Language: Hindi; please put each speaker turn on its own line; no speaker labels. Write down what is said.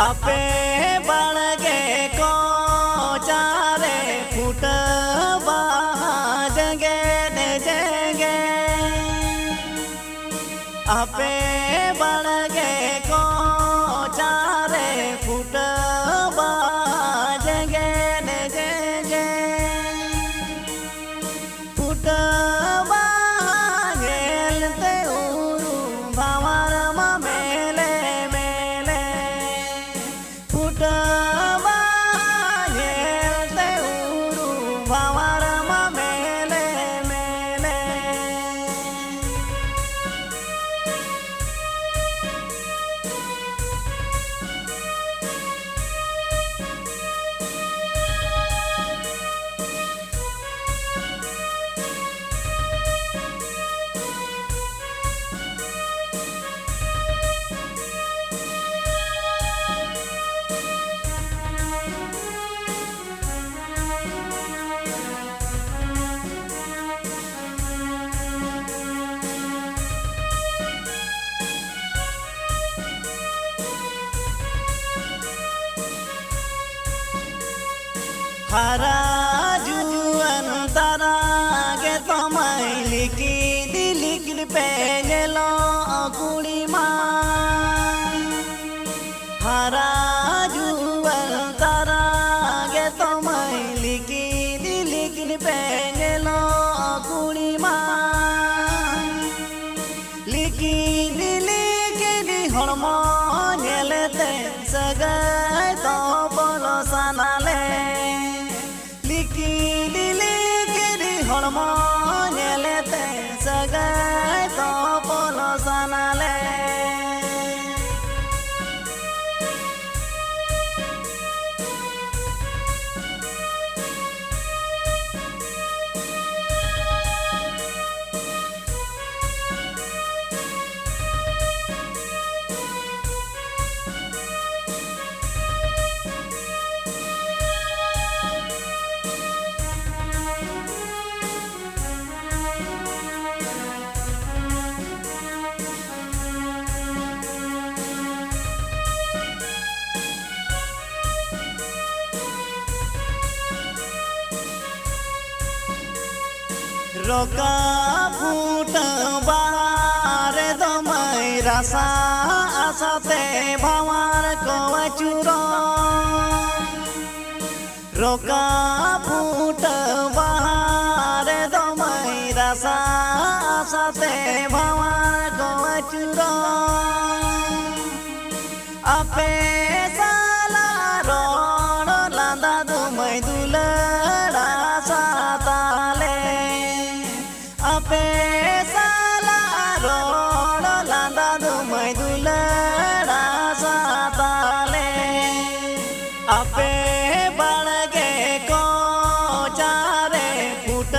आपे बड़गे को चारे फुट जगे दे जगे आपे बड़गे को चारे फुट जगे दे जगे फुट गेलते उरु भावर मेले मेले फुट गेलते उरु भावर मेले मेले हरा जुअन तारा के तमय लिखी दिलिख पे गेलो कुड़ी माँ हरा जुअन तारा के तमय लिखी दिलिख पे गेलो कुड़ी माँ लिखी दिलिख दी हड़मो नेलते सगाई तो बोलो सनाले हड़मो नेलते सगाई तो बोलो सनाले रोका फूट बार दमय रसा आसाते भवार को चूरो रोका फूट बार दमय रसा आसाते भवार को चूरो आपे साला रोड़ लांदा दमय दुलड़ा साताले आपे साला रोड़ लांदा दमय दुलड़ा साताले आपे बड़गे को चारे फुट